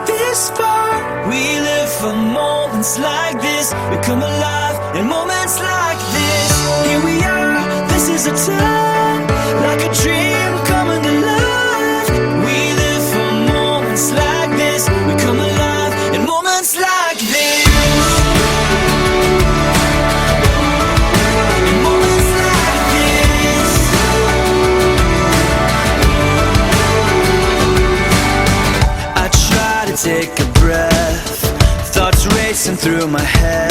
this far. We live for moments like this. We come alive in moments like this. Here we are, this is a time, like a dream coming to life. We live for moments like this. We come alive in moments like this. Take a breath, thoughts racing through my head.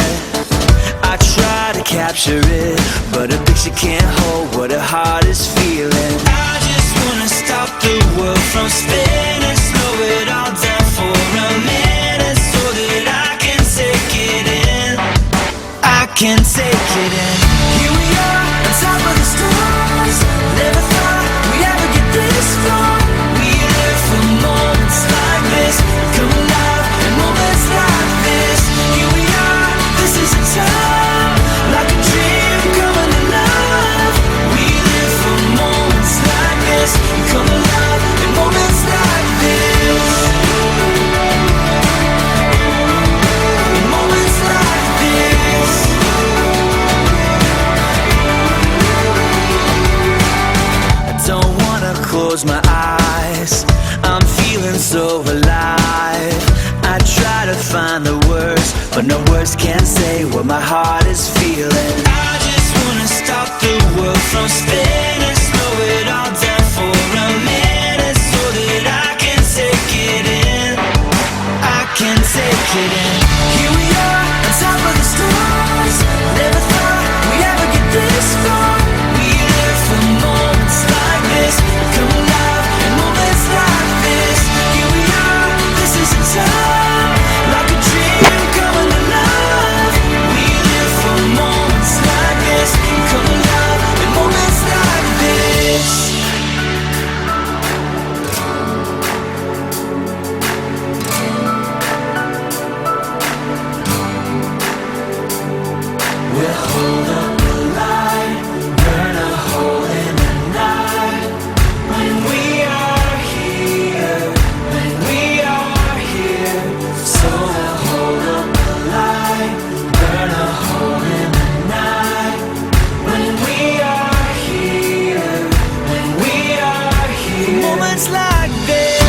I try to capture it, but a picture can't hold what a heart is feeling. I just wanna stop the world from spinning, slow it all down for a minute, so that I can take it in. I can take it in. Here we are, on top of the stars. Never thought we'd ever get this far. We live for moments like this. Come alive in moments like this. Here we are, this is a time, like a dream coming to life. We live for moments like this. Come alive in moments like this. In moments like this. I don't wanna close my eyes, I'm feeling so alive. I try to find the words, but no words can say what my heart is feeling. I just wanna stop the world from spinning, slow it all down for a minute, so that I can take it in. I can take it in. Here we are, on top of the stars. Never thought we'd ever get this far. We live for moments like this. Come alive in moments like this. Here we are, this is a time, like a dream coming to life. We live for moments like this. Come alive in moments like this. We'll hold up the light, burn a hole in the night. When we are here, when we are here. So we'll hold up the light, burn a hole in the night. When we are here, when we are here. Moments like this.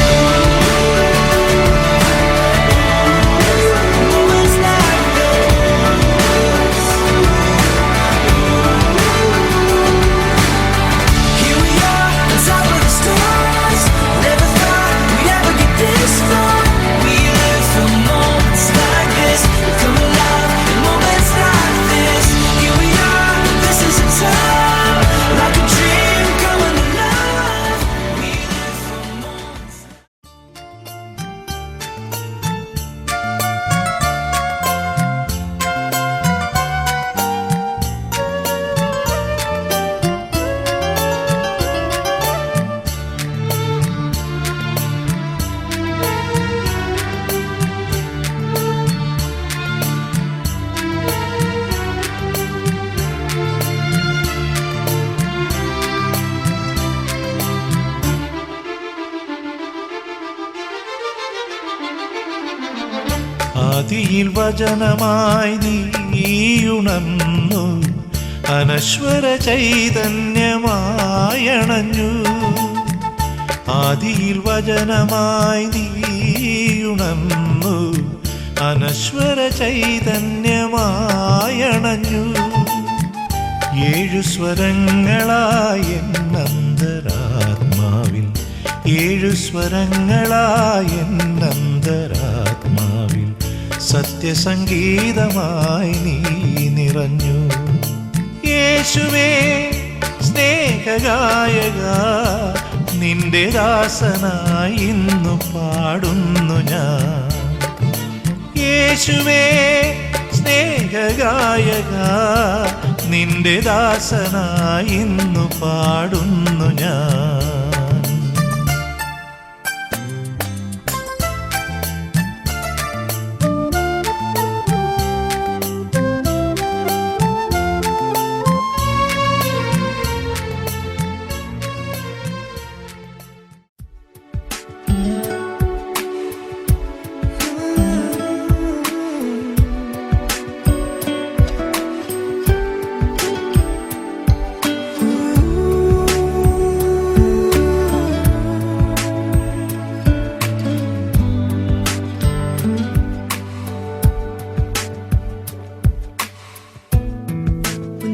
Moments like this. Here we are, on top of the stars. Never thought we'd ever get this far. We live for moments like this. Come alive in moments like this. Here we are, this is a time, like a dream coming to life. We live for moments. ആദിയിൽ വചനമായി നീയുണർന്നു, അനശ്വര ചൈതന്യമായണഞ്ഞു. ആദിയിൽ വചനമായി നീയുണർന്നു, അനശ്വര ചൈതന്യമായണഞ്ഞു. ഏഴു സ്വരങ്ങളായ എന്നന്തരാത്മാവിൽ, ഏഴു സ്വരങ്ങളായ എന്നന്തരാത്മാവിൽ സത്യസംഗീതമായി നീ നിറഞ്ഞു. യേശുവേ സ്നേഹഗായക, നിന്റെ ദാസനായി ഇന്നു പാടുന്നു ഞാൻ. യേശുവേ സ്നേഹഗായക, നിന്റെ ദാസനായി ഇന്നു പാടുന്നു ഞാൻ.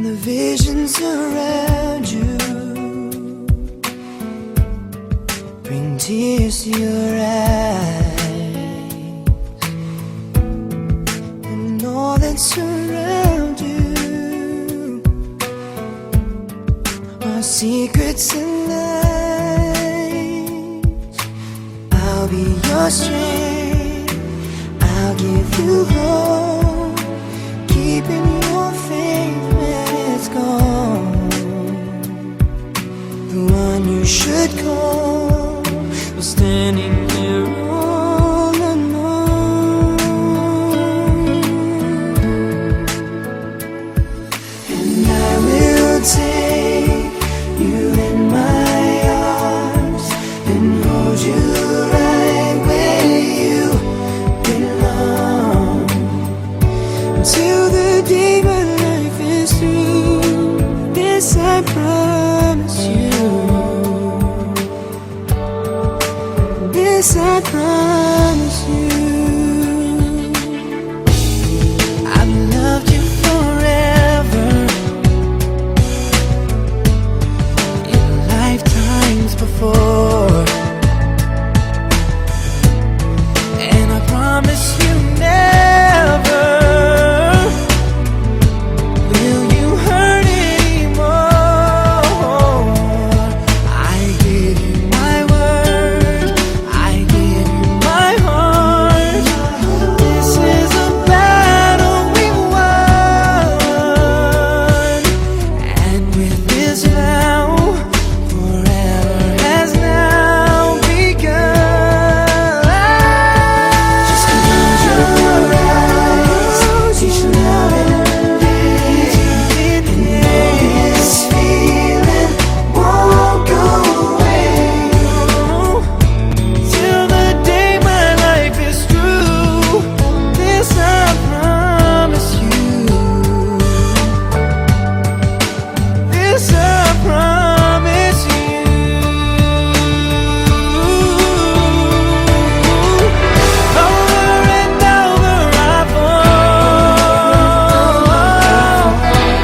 the visions around you bring tears to your eyes, and all that's around you are secrets and lies. I'll be your strength, I'll give you hope, keeping your faith when it's gone. The one you should call was standing here all alone. And I will take you in my arms and hold you right where you belong, until the day my life is through. This I promise you. This I promise you. I've loved you forever, in lifetimes before, and I promise you never will you hurt anymore. I give you my word, I give you my heart. This is a battle we won, and with this vow, forever has now begun. Just close your eyes, teach love and this feeling won't go away, till the day my life is through. This I promise you. This I promise you. Over and over I fall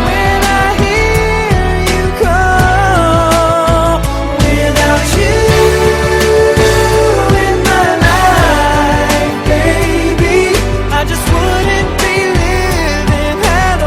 when I hear you call. Without you in my life, baby, I just wouldn't be living at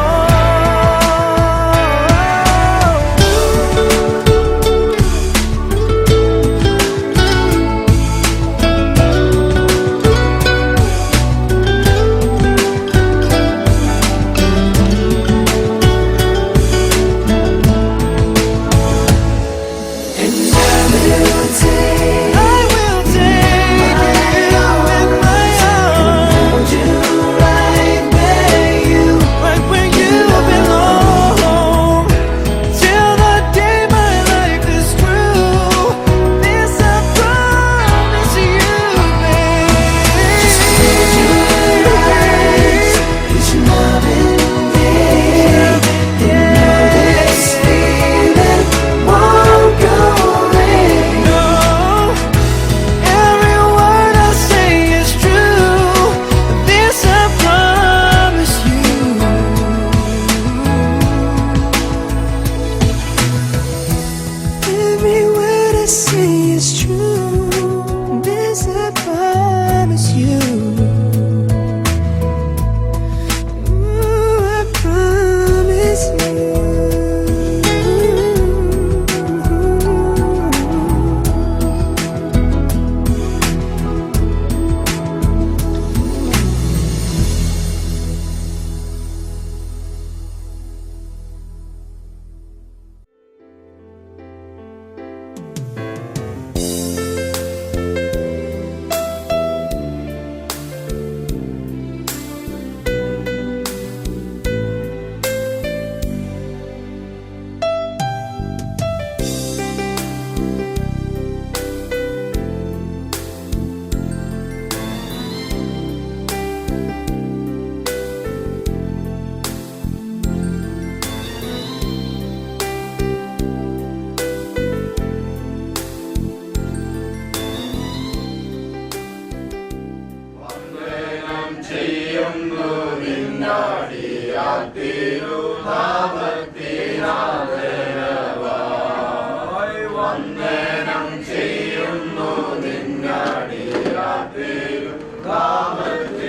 I will take you in my arms, hold you right where you belong, till the day my life is through. This I promise you, baby. Just close your eyes, put your love in this feeling won't go away. No, every word I say is true. This I promise you. Every word I say is true. This I promise you. Ooh, I promise you. ചെയ്യുന്നു നിന്നാടിയാ തിരുനാമത്തിൽ വന്ദനം ചെയ്യുന്നു നിന്നടിയാത്തിരു നാമത്തിനാദരവായി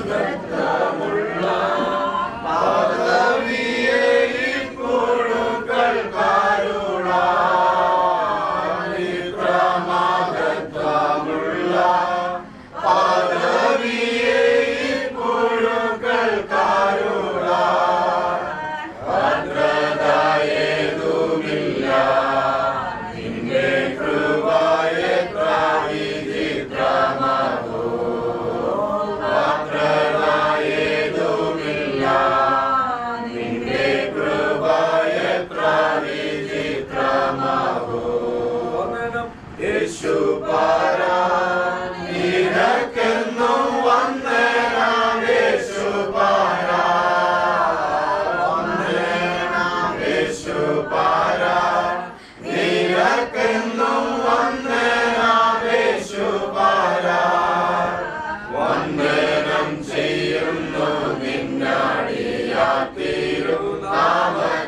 മഹത്വമുള്ള പദവിയെ ഇപ്പോഴുകൾ കരുണായി മഹത്വമുള്ള പദവിയെ ഇപ്പോഴുകൾ കരുണായി ഭദ്രതയേതുമില്ല നിന്റെ കൃപയെത്ര വിചിത്രമോ ഭദ്രതയേതുമില്ല നിന്റെ കൃപയെത്ര വിചിത്രമോ യേശു para നിനക്കെന്നും വന്ദനം യേശു para വന്ദനം യേശു പാരാ നിനക്കെന്നും വന്ദനം യേശു പാരാ വന്ദനം ചെയ്യുന്നു നിന്നടിയാത്തിരു നാമത്തിനാദരവായി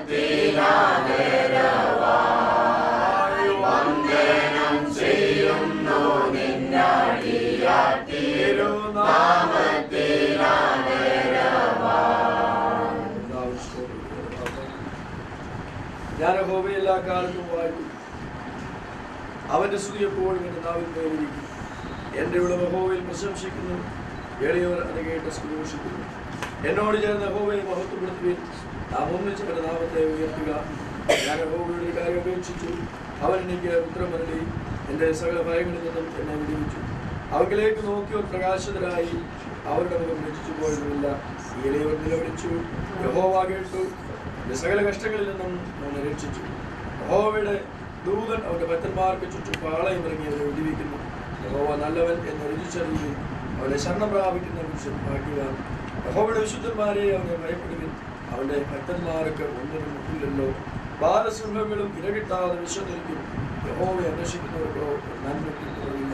വന്ദനം ചെയ്യുന്നു നിന്നടിയാത്തിരു ഞാൻ യഹോവയെ എല്ലാ കാലത്തും വാഴ്ത്തും. അവന്റെ സ്തുതി എപ്പോഴും എന്റെ നാവിൽ മേലിരിക്കും. എന്റെ ഉള്ള യഹോവയിൽ പ്രശംസിക്കുന്നു, എളിയവർ അത് കേട്ട് സന്തോഷിക്കുന്നു. എന്നോട് ചേർന്ന് യഹോവയെ മഹത്വപ്പെടുത്തുവിൻ, നാം ഒന്നിച്ച് അവന്റെ നാമത്തെ ഉയർത്തുക. ഞാൻ യഹോവയുടെ ഒരു കാര്യം അപേക്ഷിച്ചു, അവൻ എനിക്ക് ഉത്തരം നൽകി, എന്റെ സകല ഭയങ്ങളിൽ നിന്നും എന്നെ വിടുവിച്ചു. അവങ്കിലേക്ക് നോക്കിയവർ പ്രകാശിതരായി, അവരുടെ മുഖം രക്ഷിച്ചു പോയതുമില്ല. ഈ എളിയവർ നിലവിളിച്ചു, യഹോവ കേട്ടു, എന്റെ സകല കഷ്ടങ്ങളിൽ നിന്നും അവനെ രക്ഷിച്ചു. യഹോവയുടെ ദൂതൻ അവന്റെ ഭക്തന്മാർക്ക് ചുറ്റും പാളയം ഇറങ്ങി അവരെ വിടുവിക്കുന്നു. യഹോവ നല്ലവൻ എന്ന് രുചിച്ചറിയുകയും അവനെ ശരണം പ്രാപിക്കുന്ന പുരുഷൻ ഭാഗ്യവാൻ. യഹോവയുടെ വിശുദ്ധന്മാരെ അവനെ ഭയപ്പെടുവിൻ, അവന്റെ ഭക്തന്മാർക്ക് ഒന്നിനും മുട്ടില്ലല്ലോ. ബാലസിംഹങ്ങളും ഇരകിട്ടാതെ വിശന്നിരിക്കും, യഹോവയെ അന്വേഷിക്കുന്നവർക്കോ നന്മയ്ക്ക് കുറവില്ല.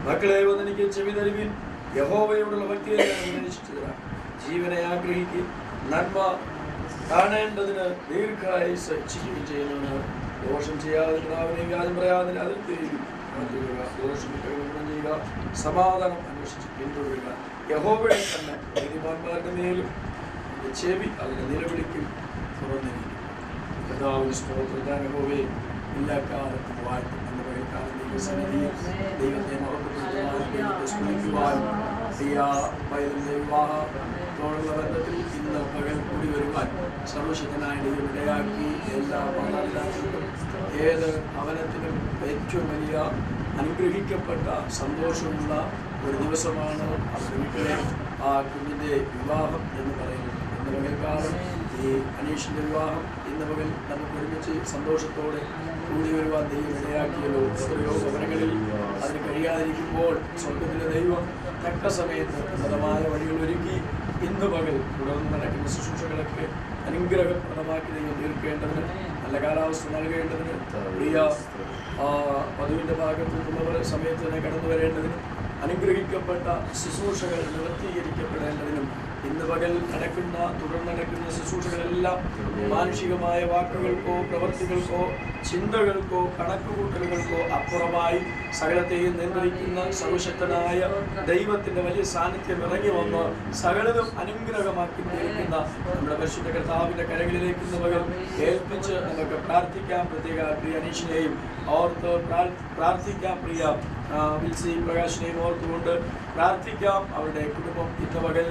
മക്കളെ വന്നെനിക്ക് ചെവി തരുവിൻ, യഹോവയോടുള്ള ഭക്തിയെ ഞാൻ അന്വേഷിച്ചു തരാം. ജീവനെ ആഗ്രഹിക്കും, നന്മ കാണേണ്ടതിന് ദീർഘായുസ് ഇച്ഛിക്കുകയും ചെയ്യുന്നവന് ദോഷം ചെയ്യാതെ അവനെ വ്യാജം പറയാതെ അതിർത്തിയും ദോഷം ഗുണം ചെയ്യുക, സമാധാനം അന്വേഷിച്ച് പിന്തുടരുക. യഹോവയെ തന്നെ നീതിമാന്മാരുടെ മേലും ചെവി അതിനെ നിലവിളിക്കും തുറന്നിരിക്കും. കർത്താവിന്റെ സ്തോത്രം. ഞാൻ യഹോവയെ എല്ലാ കാലത്തും വാഴ്ത്തും. എന്റെ പകൽക്കാലം ദൈവസന്നിധിയിൽ ദൈവത്തെ മഹത്വപ്പെടുത്തുവാനും ദൈവത്തെ സ്തുതിക്കുവാനും പൈതലിന്റെ വിവാഹത്തോടുള്ള ബന്ധത്തിൽ ഇന്ന് പകൽ കൂടി വരുവാൻ സർവശക്തനായ ദൈവം ഇടയാക്കി. എല്ലാ മാതാപിതാക്കൾക്കും ഏത് ഭവനത്തിനും ഏറ്റവും വലിയ അനുഗ്രഹിക്കപ്പെട്ട സന്തോഷമുള്ള ഒരു ദിവസമാണ് അവരുടെ വീട്ടിലെ ആ കുഞ്ഞിൻ്റെ വിവാഹം എന്ന് പറയുന്നത്. ഇന്ന് പകൽക്കാലം ഈ അനീഷിൻ്റെ വിവാഹം ഇന്ന് പകൽ നമുക്ക് ഒരുമിച്ച് സന്തോഷത്തോടെ കൂടി വരുവാൻ ദൈവം ഇടയാക്കിയല്ലോ. എത്രയോ ഭവനങ്ങളിൽ അതിന് കഴിയാതിരിക്കുമ്പോൾ സ്വർഗത്തിലെ ദൈവം തക്ക സമയത്ത് ഉന്നതമായ വഴികൾ ഒരുക്കി ഇന്ന് പകൽ തുടർന്ന് നടക്കുന്ന ശുശ്രൂഷകളൊക്കെ അനുഗ്രഹപ്രദമാക്കി ദൈവം തീർക്കേണ്ടതിന്, നല്ല കാലാവസ്ഥ നൽകേണ്ടതിന്, പ്രിയ വധുവിൻ്റെ ഭാഗത്തു നിന്നുള്ളവർ സമയത്ത് തന്നെ കടന്നു വരേണ്ടതിനും അനുഗ്രഹിക്കപ്പെട്ട ശുശ്രൂഷകൾ നിവർത്തീകരിക്കപ്പെടേണ്ടതിനും ഇന്ന് പകൽ നടക്കുന്ന തുടർന്ന് നടക്കുന്ന ശുശ്രൂഷകളെല്ലാം മാനുഷികമായ വാക്കുകൾക്കോ പ്രവൃത്തികൾക്കോ ചിന്തകൾക്കോ കണക്കുകൂട്ടലുകൾക്കോ അപ്പുറമായി സകലത്തെയും നിയന്ത്രിക്കുന്ന സർവശക്തനായ ദൈവത്തിൻ്റെ വലിയ സാന്നിധ്യം ഇറങ്ങി വന്ന് സകലതും അനുഗ്രഹമാക്കി തീർക്കുന്ന നമ്മുടെ പരിശുദ്ധ കർത്താവിൻ്റെ കരങ്ങളിലേക്ക് ഇന്ന് പകൽ ഏൽപ്പിച്ച് നമുക്ക് പ്രാർത്ഥിക്കാം. പ്രത്യേക പ്രിയ അനീഷിനെയും ഓർത്ത് പ്രാർത്ഥിക്കാം. പ്രിയ വിൽസി പ്രകാശിനെയും ഓർത്തുകൊണ്ട് പ്രാർത്ഥിക്കാം. അവരുടെ കുടുംബം ഇന്ന് പകൽ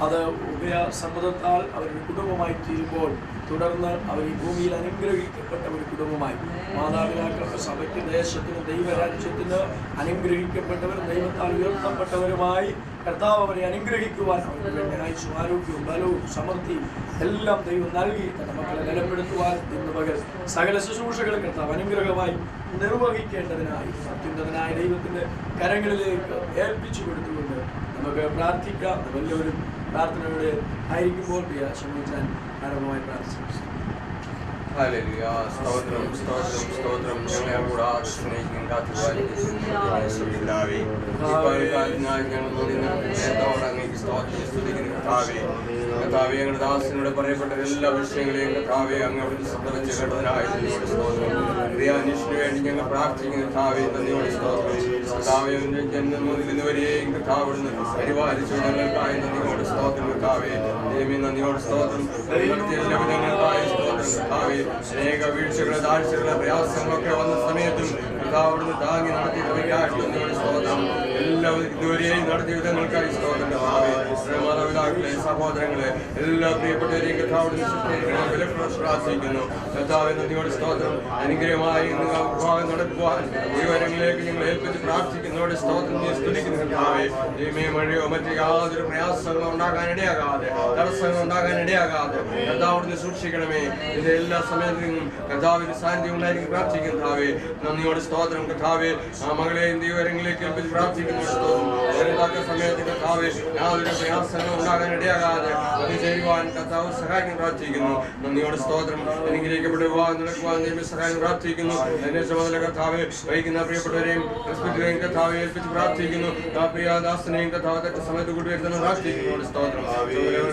അത് ഉഭയസമ്മതത്താൽ അവരുടെ കുടുംബമായി തീരുമ്പോൾ തുടർന്ന് അവർ ഈ ഭൂമിയിൽ അനുഗ്രഹിക്കപ്പെട്ട ഒരു കുടുംബമായി മാതാപിതാക്കളുടെ സഭയ്ക്ക് ദേശത്തിന് ദൈവരാജ്യത്തിന് അനുഗ്രഹിക്കപ്പെട്ടവരും ദൈവത്താൽ ഉയർത്തപ്പെട്ടവരുമായി കർത്താവ് അവരെ അനുഗ്രഹിക്കുവാൻ അവർക്ക് വേണ്ടി ആയുസ്സും ആരോഗ്യവും ബലവും സമൃദ്ധിയും എല്ലാം ദൈവം നൽകി തന്റെ മക്കളെ നിലപ്പെടുത്തുവാൻ ഇന്ന് പകൽ സകല ശുശ്രൂഷകളും കർത്താവ് അനുഗ്രഹമായി നിർവഹിക്കേണ്ടതിനായി അത്യുന്നതനായ ദൈവത്തിന്റെ കരങ്ങളിലേക്ക് ഏൽപ്പിച്ചു കൊടുത്തുകൊണ്ട് നമുക്ക് പ്രാർത്ഥിക്കാം. വലിയൊരു പ്രാർത്ഥനയോടെ ആയിരിക്കുമ്പോൾ ശ്രമിച്ചാൽ ആരംഭമായി പ്രാർത്ഥിച്ചു. ഹല്ലേലൂയ. സ്തോത്രം സ്തോത്രം സ്തോത്രം. ഞങ്ങളെ കൂടാതെ സ്നേഹിക്കും കാത്തുപിതാവേ, അങ്ങേക്ക് സ്തോത്രം സ്തുതിക്കുന്നു കർത്താവേ. കർത്താവേ, ഞങ്ങളുടെ ദാസനോട് പറയപ്പെട്ട എല്ലാ വിഷയങ്ങളെയും കർത്താവേ അങ്ങ് അവിടുന്ന് ശ്രദ്ധ വെച്ച് കേട്ടതിനായി നന്ദിയോട് സ്തോത്രം. ക്രിയാനിഷ്ഠിന് വേണ്ടി ഞങ്ങൾ പ്രാർത്ഥിക്കുന്ന കർത്താവേ നന്ദിയോട് സ്തോത്രം. കർത്താവേ, ജന്മം മുതൽ ഇന്നുവരെയും കർത്താവ് അവിടുന്ന് പരിപാലിച്ചു ഞങ്ങൾക്കായി നന്ദിയോട് സ്തോത്രം കർത്താവേ. ദൈവമേ നന്ദിയോട് സ്തോത്രം. എല്ലാ വിധങ്ങൾക്കായി സ്തോത്രം കർത്താവേ. അനേക വീഴ്ചകള് താഴ്ചകള് പ്രയാസങ്ങളൊക്കെ വന്ന സമയത്തും കർത്താവ് അവിടുന്ന് താങ്ങി നടത്തിയ കൃപയ്ക്കായിട്ട് നന്ദിയോട് സ്തോത്രം. എല്ലാ ഇതുവരെയും നടത്തിയ വിധങ്ങൾക്കായി സ്തോത്രം കർത്താവേ. മാതാപിതാക്കളെ, സഹോദരങ്ങളെ, എല്ലാ പ്രിയപ്പെട്ടവരെയും കർത്താവ് പ്രാർത്ഥിക്കുന്നു കർത്താവേ നന്ദിയോട് സ്തോത്രം. അനുഗ്രഹമായി വിഭാഗം നടക്കുവാൻ ദൈവങ്ങളിലേക്ക് ഞങ്ങൾ ഏൽപ്പിച്ച് പ്രാർത്ഥിക്കുന്നതോട് സ്തോത്രം സ്തുതിക്കുന്നു കർത്താവേ. ദൈവമേ, മഴയോ മറ്റ് യാതൊരു പ്രയാസങ്ങളും ഉണ്ടാകാൻ ഇടയാകാതെ, തടസ്സങ്ങൾ ഉണ്ടാകാൻ ഇടയാകാതെ കർത്താവിനെ സൂക്ഷിക്കണമേ. ഇതിന്റെ എല്ലാ സമയത്തും കർത്താവിന്റെ സാന്നിധ്യം ഉണ്ടായിരിക്കും പ്രാർത്ഥിക്കുന്നു കർത്താവേ. നന്ദിയോട് സ്തോത്രം കർത്താവേ. ആ മകളെയും ദൈവങ്ങളിലേക്ക് ഏൽപ്പിച്ച് പ്രാർത്ഥിക്കുന്നു സ്തോത്രം. സമയത്ത് കർത്താവേ യാതൊരു പ്രയാസങ്ങളും ഉണ്ടാകാൻ ഇടയാകാതെ അത് ചെയ്യുവാൻ കർത്താവ് സഹായിക്കാൻ പ്രാർത്ഥിക്കുന്നു. നന്ദിയോട് സ്തോത്രം. അനുഗ്രഹിക്കപ്പെടുവാൻ നടക്കുവാൻ സഹായം പ്രാർത്ഥിക്കുന്നു. എന്നെ ചുമതല കർത്താവെ വഹിക്കുന്ന പ്രിയപ്പെട്ടവരെയും ഹോസ്പിറ്റലിനെയും കർത്താവെ ഏൽപ്പിച്ച് പ്രാർത്ഥിക്കുന്നു. ആ പ്രിയദാസനെയും കർത്താവ് തെറ്റ സമയത്ത് കൂട്ടിവരുത്തുന്ന പ്രാർത്ഥിക്കുന്നു സ്തോത്രം.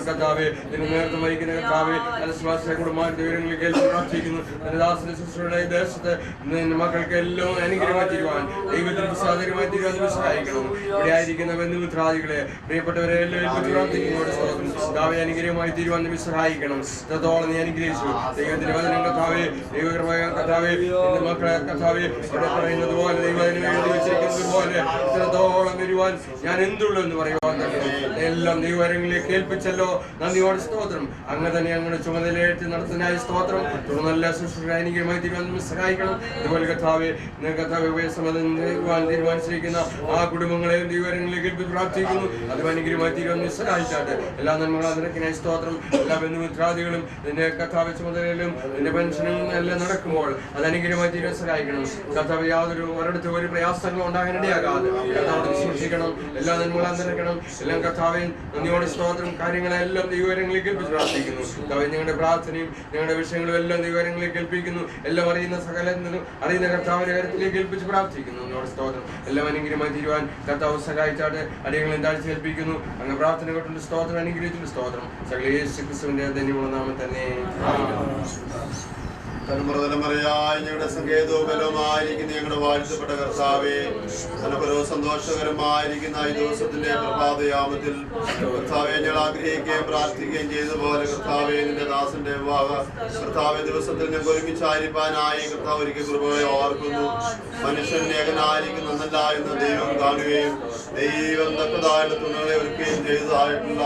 കർത്താവെ ഇതിന് നേതൃത്വം വഹിക്കുന്ന കർത്താവെ അലസ്വാസിയെ കുടുംബമായിട്ട് വിവരങ്ങളിലേക്ക് ഏൽപ്പിച്ച് പ്രാർത്ഥിക്കുന്നു. എന്റെ ദാസന്റെ ശുശ്രൂഷയുടെ ഈ ദേശത്ത് നിന്റെ മക്കൾക്ക് എല്ലാം അനുഗ്രഹമായി തീരുവാൻ ദൈവത്തിന് സാഹചര്യമായി തീരുവാൻ സഹായിക്കണം. ഇവിടെ ആയിരിക്കുന്ന ബന്ധുമിത്രാദികളെ പ്രിയപ്പെട്ടവരെ എല്ലാം ഏൽപ്പിച്ച് പ്രാർത്ഥിക്കുന്നതോട് സ്തോത്രം. കർത്താവെ അനുഗ്രഹമായി തീരുവാൻ നീ സഹായിക്കണം. ഇത്രത്തോളം നീ അനുഗ്രഹിച്ചു ദൈവത്തിന്റെ വചനം കർത്താവെ. ദൈവകൃപ കർത്താവെ എന്റെ മക്കളെ കർത്താവെ ഇവിടെ പറയുന്നത് പോലെ ദൈവത്തിന് എഴുതി വെച്ചിരിക്കുന്നത് പോലെ ഇത്രത്തോളം വരുവാൻ ഞാൻ എന്തുള്ളൂ എന്ന് പറയുവാൻ എല്ലാം ദൈവകരങ്ങളിലേക്ക് ഏൽപ്പിച്ചല്ലോ. നന്ദിയോട് സ്തോത്രം. അങ്ങ് തന്നെ ഞങ്ങളുടെ ചുമതലയേറ്റ് നടത്തുന്നതിനായി സ്തോത്രം. നല്ല ശുശ്രൂഷ അനുഗ്രഹമായി തീരുവാൻ സഹായിക്കണം. അതുപോലെ കർത്താവെ കർത്താവെ തീരുമാനിച്ചിരിക്കുന്ന ആ കുടുംബങ്ങളെയും ദൈവകരങ്ങളിലേക്ക് ഏൽപ്പിച്ച് പ്രാർത്ഥിക്കുന്നു. അത് അനുഗ്രഹമായി തീരുവാൻ സഹായിച്ചാട്ടെ. എല്ലാ നന്മകളും നിരക്കിനായി സ്തോത്രം. എല്ലാ ബന്ധുമിത്രാദികളും നിന്റെ കർത്താവ് ചുമതലയിലും നിന്റെ പെൻഷനും എല്ലാം നടക്കുമ്പോൾ അത് അനുഗ്രഹമായി തീരാൻ സഹായിക്കണം. കർത്താവ് യാതൊരു ഒരിടത്ത് ഒരു പ്രയാസങ്ങളും ഉണ്ടാകാൻ ഇടയാകാതെ കർത്താവ് സൂക്ഷിക്കണം. എല്ലാ നന്മകളും നിരക്കണം. എല്ലാം കർത്താവിൻ നന്ദിയോടെ സ്തോത്രം. കാര്യങ്ങളെല്ലാം ദൈവകരങ്ങളിലേക്ക് ഏൽപ്പിച്ച് പ്രാർത്ഥിക്കുന്നു. കർത്താവ് ഞങ്ങളുടെ പ്രാർത്ഥനയും ഞങ്ങളുടെ വിഷയങ്ങളും എല്ലാം ദൈവകരങ്ങളിലേക്ക് ഏൽപ്പിക്കുന്നു. എല്ലാം അറിയുന്ന അറിയുന്ന കർത്താവിന്റെ കാര്യത്തിലേക്ക് ഏൽപ്പിച്ച് പ്രാർത്ഥിക്കുന്നു. നന്ദിയോടെ സ്തോത്രം. എല്ലാം അനുഗ്രഹമായി തീരുവാൻ കർത്താവ് സഹായിച്ചാട്ട് അടിയങ്ങളെ താഴ്ച ഏൽപ്പിക്കുന്നു. അങ്ങ് പ്രാർത്ഥന കേട്ടുണ്ട് സ്തോത്രം. അനുഗ്രഹിച്ചിട്ടുണ്ട് സ്തോത്രം. സകല യേശു ക്രിസ്തുവിന്റെ ധന്യമുള്ള നാമം തന്നെ. തലമുറതലമുറയായി ഞങ്ങളുടെ സങ്കേതവും ബലവുമായിരിക്കുന്ന ഞങ്ങളുടെ വാഴ്ത്തപ്പെട്ട കർത്താവേ, അനുഗ്രഹവും സന്തോഷകരമായിരിക്കുന്ന ഈ ദിവസത്തിന്റെ പ്രഭാതയാമത്തിൽ കർത്താവെ ഞങ്ങൾ ആഗ്രഹിക്കുകയും പ്രാർത്ഥിക്കുകയും ചെയ്തതുപോലെ കർത്താവെ നിന്റെ ദാസന്റെ വിവാഹ കർത്താവെ ദിവസത്തിൽ ഞങ്ങൾക്ക് ഒരുമിച്ചായിരിക്കാനായി കർത്താവ് ഒരിക്കൽ കൃപയെ ഓർക്കുന്നു. മനുഷ്യൻ ഏകനായിരിക്കുന്നതല്ല എന്ന് ദൈവം കാണുകയും ദൈവം തക്കതായുള്ള തുണകളെ ഒരുക്കുകയും ചെയ്തതായിട്ടുള്ള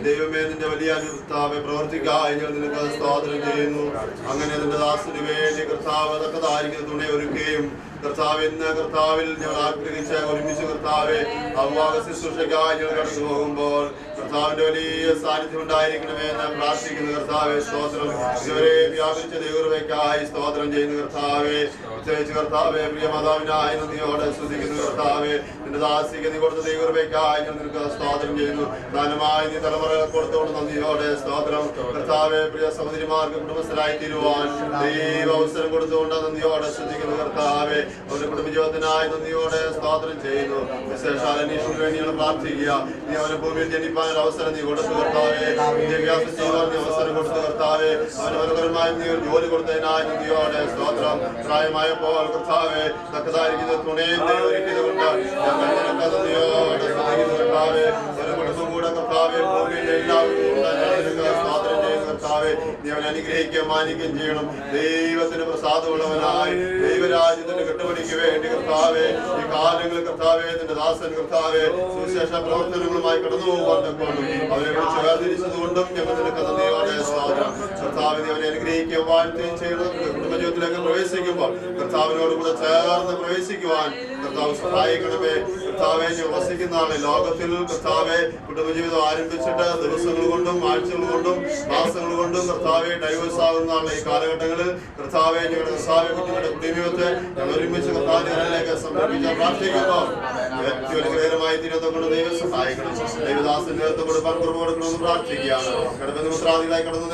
ദൈവമേ നിന്റെ വലിയ കർത്താവെ പ്രവർത്തിക്കായി ഞങ്ങൾ നിനക്ക് സ്തോത്രം ചെയ്യുന്നു. അങ്ങനെ നിന്റെ ദാസന് വേണ്ടി കർത്താവ് തക്കതായിരിക്കുന്ന തുണ ഒരുക്കുകയും കർത്താവ് ഇന്ന് കർത്താവിൽ ഞങ്ങൾ ആഗ്രഹിച്ച് ഒരുമിച്ച് കർത്താവെ അവിവാഹ ശുശ്രൂഷയ്ക്കായി ഞങ്ങൾ കടന്നു പോകുമ്പോൾ കർത്താവിന്റെ വലിയ സാന്നിധ്യം ഉണ്ടായിരിക്കണമേ എന്ന് പ്രാർത്ഥിക്കുന്ന കർത്താവെ സ്തോത്രം. ഇതുവരെ വ്യാപരിച്ച ദൈവകൃപയ്ക്കായി സ്തോത്രം ചെയ്യുന്ന കർത്താവെ, പ്രത്യേകിച്ച് കർത്താവെ പ്രിയ മാതാവിനായി നന്ദിയോടെ സ്തുതിക്കുന്ന കർത്താവെ നിന്റെ ദാസിക്ക് നീ കൊടുത്ത ദൈവകൃപയ്ക്കായി ഞങ്ങൾ നിനക്ക് സ്തോത്രം ചെയ്യുന്നു. ദാനമായി നീ തലമുറകളെ കൊടുത്തോണ്ട് നന്ദിയോടെ സ്തോത്രം. കർത്താവെ പ്രിയ സഹോദരിമാർക്ക് കുടുംബസ്ഥരായി തീരുവാൻ ദൈവ അവസരം കൊടുത്തുകൊണ്ട് നന്ദിയോടെ സ്തുതിക്കുന്ന കർത്താവെ അവരുടെ കുടുംബജീവിതത്തിനായി നന്ദിയോടെ സ്തോത്രം ചെയ്യുന്നു. വിശേഷാൽ അന്വേഷണത്തിന് വേണ്ടി ഞങ്ങൾ പ്രാർത്ഥിക്കുക. നീ അവരെ ഭൂമിയിൽ ജനിപ്പാൻ അവസരം നീ കൊടുത്തു കർത്താവെ. വിദ്യാഭ്യാസം ചെയ്യുവാൻ നീ അവസരം കൊടുത്തു കർത്താവെ. അവന് മനോഹരമായി നീ ഒരു ജോലി കൊടുത്തതിനായി നന്ദിയോടെ സ്തോത്രം. പ്രായമായപ്പോൾ കർത്താവെ തക്കതായിരിക്കുന്ന തുണയും ഒരുക്കിയതുകൊണ്ട് ഞങ്ങൾ നിനക്ക് നന്ദിയോടെ സ്തുതിക്കുന്നു കർത്താവെ. ഒരു കുടുംബം കൂടെ കർത്താവെ ഭൂമിയിൽ എല്ലാവരും സ്തോത്രം ചെയ്യുന്നു കർത്താവെ. നീ അവനെ അനുഗ്രഹിക്കുകയും മാനിക്കുകയും ചെയ്യണം. ദൈവത്തിന് പ്രസാദമുള്ളവനായി ദൈവരാജ്യത്തിന്റെ കെട്ടുപടിക്ക് വേണ്ടി കർത്താവെ ഈ കാലങ്ങളിൽ കർത്താവെ നിന്റെ ദാസൻ കർത്താവെ സുവിശേഷ പ്രവർത്തനങ്ങളുമായി കടന്നു പോകാൻ തക്കോണം അവരെ വിളിച്ച് വേർതിരിച്ചതുകൊണ്ടും ഞങ്ങൾ നിനക്ക് നന്ദിയോടെ സ്തോത്രം. കർത്താവെ നീ അവനെ അനുഗ്രഹിക്കുകയും വാഴ്ത്തുകയും ചെയ്യണം. കുടുംബജീവിതത്തിലേക്ക് പ്രവേശിക്കുമ്പോൾ കർത്താവിനോട് കൂടെ ചേർന്ന് പ്രവേശിക്കുവാൻ കർത്താവ് സഹായിക്കണമേ. കർത്താവെ ഞങ്ങൾ വസിക്കുന്ന ലോകത്തിൽ കർത്താവെ കുടുംബജീവിതം ആരംഭിച്ചിട്ട് ദിവസങ്ങൾ കൊണ്ടും ആഴ്ചകൾ കൊണ്ടും മാസങ്ങൾ കൊണ്ടും കർത്താവെ ഡൈവേഴ്സ് ആകുന്ന ഈ കാലഘട്ടങ്ങളിൽ കർത്താവെ ഞങ്ങളുടെ കർത്താവെ കുഞ്ഞുങ്ങളുടെ കുടുംബത്തെ ഞങ്ങൾ ഒരുമിച്ച് കർത്താവിലേക്ക് സമർപ്പിക്കാൻ പ്രാർത്ഥിക്കുന്നു. ഏറ്റവും അനുഗ്രഹമായി തീരുന്നത് കൊണ്ട് ദൈവം സഹായിക്കണം. ദൈവദാസന്റെ നേതൃത്വം കൊടുക്കാൻ കുറവ് കൊടുക്കണമെന്ന് പ്രാർത്ഥിക്കുകയാണ്. കടന്നു മിത്രാദികളായി കടന്നു